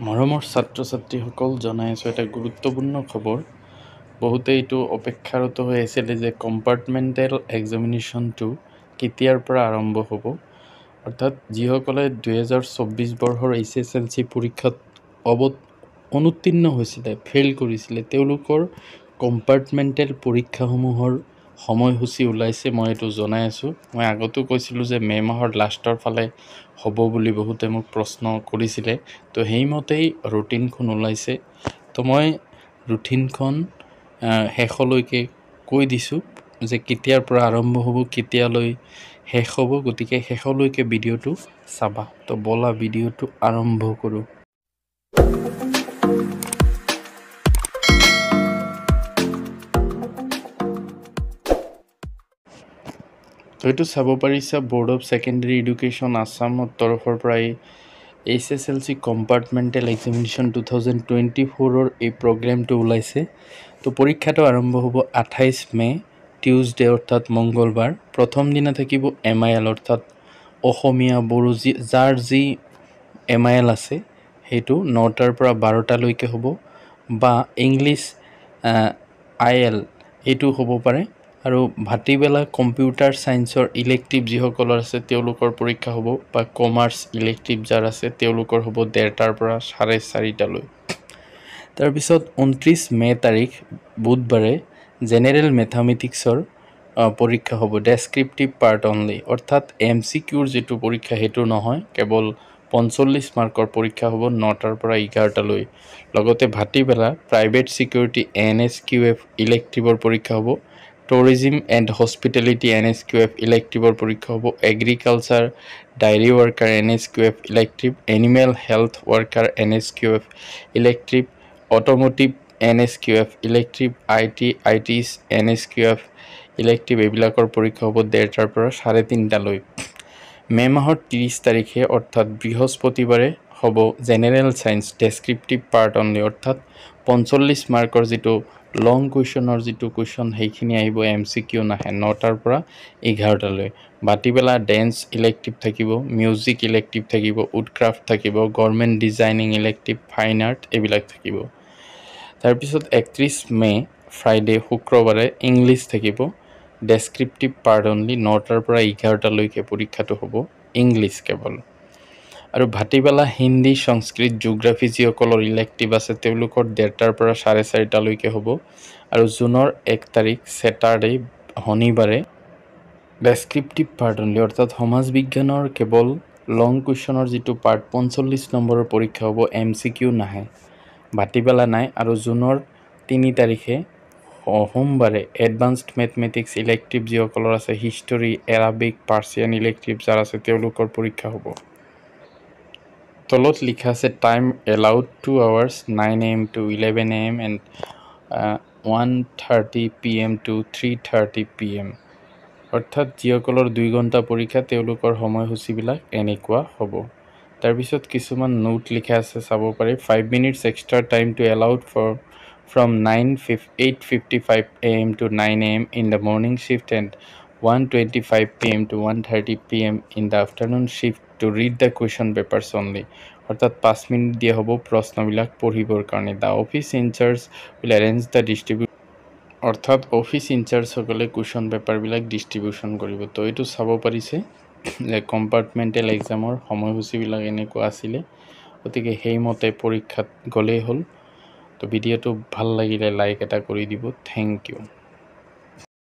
মৰমৰ ছাত্ৰ ছাত্ৰীসকল জনাই আছোঁ এটা গুৰুত্বপূৰ্ণ খবৰ। বহুতে এইটো অপেক্ষাৰত হৈ আছিলে যে কম্পাৰ্টমেণ্টেল এক্সামিনেশ্যনটো কেতিয়াৰ পৰা আৰম্ভ হ'ব। অৰ্থাৎ যিসকলে 2024 বৰ্ষৰ HSLC পৰীক্ষাত অনুত্তীৰ্ণ হৈছিলে, ফেইল কৰিছিলে, তেওঁলোকৰ কম্পাৰ্টমেণ্টেল পৰীক্ষাসমূহৰ সময়সূচী ওলাইছে। মই এইটো জনাই আছোঁ। মই আগতো কৈছিলোঁ যে মে' মাহৰ লাষ্টৰ ফালে হ'ব বুলি বহুতে মোক প্ৰশ্ন কৰিছিলে। তো সেইমতেই ৰুটিনখন ওলাইছে। তো মই ৰুটিনখন শেষলৈকে কৈ দিছোঁ যে কেতিয়াৰ পৰা আৰম্ভ হ'ব, কেতিয়ালৈ শেষ হ'ব। গতিকে শেষলৈকে ভিডিঅ'টো চাবা। তো ব'লা ভিডিঅ'টো আৰম্ভ কৰোঁ। তো এইটো চাব পাৰিছা ব'ৰ্ড অফ ছেকেণ্ডেৰী এডুকেশ্যন আছামৰ তৰফৰ পৰাই HSLC কম্পাৰ্টমেণ্টেল এক্সামিনেশ্যন 2024ৰ এই প্ৰগ্ৰেমটো ওলাইছে। তো পৰীক্ষাটো আৰম্ভ হ'ব 28 মে' টিউজডে অৰ্থাৎ মংগলবাৰ। প্ৰথম দিনা থাকিব MIL অৰ্থাৎ অসমীয়া, বড়ো যাৰ যি MIL আছে সেইটো 9টাৰ পৰা 12টালৈকে হ'ব, বা ইংলিছ IL এইটো হ'ব পাৰে। আৰু ভাটিবেলা কম্পিউটাৰ ছায়েন্সৰ ইলেক্টিভ যিসকলৰ আছে তেওঁলোকৰ পৰীক্ষা হ'ব, বা কমাৰ্চ ইলেক্টিভ যাৰ আছে তেওঁলোকৰ হ'ব 1:30টাৰ পৰা 4:30টালৈ। তাৰপিছত 29 মে' তাৰিখ বুধবাৰে জেনেৰেল মেথামেটিক্সৰ পৰীক্ষা হ'ব, ডেছক্ৰিপটিভ পাৰ্ট অনলি। অৰ্থাৎ MCQৰ যিটো পৰীক্ষা সেইটো নহয়, কেৱল 45 মাৰ্কৰ পৰীক্ষা হ'ব 9টাৰ পৰা 11টালৈ। লগতে ভাটিবেলা প্ৰাইভেট ছিকিউৰিটি NSQF ইলেক্টিভৰ পৰীক্ষা হ'ব, টুৰিজিম এণ্ড হস্পিটেলিটি NSQF ইলেক্টিভৰ পৰীক্ষা হ'ব, agriculture diary worker NSQF elective, animal health worker NSQF elective, automotive NSQF elective, ITs NSQF elective এইবিলাকৰ পৰীক্ষা হ'ব 1:30টাৰ পৰা 3:30টালৈ। মে' মাহৰ 30 তাৰিখে অৰ্থাৎ বৃহস্পতিবাৰে হ'ব general science descriptive part only. অৰ্থাৎ 45 মাৰ্কৰ যিটো লং কুৱেশ্যনৰ যিটো কুৱেশ্যন সেইখিনি আহিব, MCQ নাহে, 9টাৰ পৰা 11টালৈ। ভাটিবেলা ডেন্স ইলেক্টিভ থাকিব, মিউজিক ইলেক্টিভ থাকিব, উডক্ৰাফ্ট থাকিব, government designing elective, fine art এইবিলাক থাকিব। তাৰপিছত 31 মে' ফ্ৰাইডে শুক্ৰবাৰে ইংলিছ থাকিব, ডেছক্ৰিপটিভ পাৰ্ট অনলি, 9টাৰ পৰা 11টালৈকে পৰীক্ষাটো হ'ব, ইংলিছ কেৱল। আৰু ভাটিবেলা হিন্দী, সংস্কৃত, জিঅ'গ্ৰাফী যিসকলৰ ইলেক্টিভ আছে তেওঁলোকৰ 1:30টাৰ পৰা 4:30টালৈকে হ'ব। আৰু জুনৰ 1 তাৰিখ ছেটাৰডে শনিবাৰে ডেছক্ৰিপটিভ পাৰ্ট অনলি, অৰ্থাৎ সমাজ বিজ্ঞানৰ কেৱল লং কুৱেশ্যনৰ যিটো পাৰ্ট 45 নম্বৰৰ পৰীক্ষা হ'ব, MCQ নাহে, ভাটিবেলা নাই। আৰু জুনৰ 3 তাৰিখে সোমবাৰে এডভান্সড মেথমেটিক্স ইলেক্টিভ যিসকলৰ আছে, হিষ্টৰী, এৰাবিক, পাৰ্চিয়ান ইলেক্টিভ যাৰ আছে তেওঁলোকৰ পৰীক্ষা হ'ব। তলত লিখা আছে time allowed 2 hours 9 AM to 11 AM and 1:30 PM to 3:30 PM। অৰ্থাৎ যিসকলৰ 2 ঘণ্টা পৰীক্ষা তেওঁলোকৰ সময়সূচীবিলাক এনেকুৱা হ'ব। তাৰপিছত কিছুমান নোট লিখা আছে চাব পাৰি। 5 minutes extra time to allowed from 8:55 AM to 9 AM in the morning shift and 1:25 PM to 1:30 PM in the afternoon shift to read the question papers only। অৰ্থাৎ 5 মিনিট দিয়া হ'ব প্ৰশ্নবিলাক পঢ়িবৰ কাৰণে। The office in charge will arrange the distribution। অৰ্থাৎ office ইনচাৰ্জসকলে question পেপাৰবিলাক distribution কৰিব। তো এইটো চাব পাৰিছে যে কম্পাৰ্টমেণ্টেল এক্সামৰ সময়সূচীবিলাক এনেকুৱা আছিলে। গতিকে সেইমতে পৰীক্ষাত গ'লেই হ'ল। তো ভিডিঅ'টো ভাল লাগিলে লাইক এটা কৰি দিব। Thank U.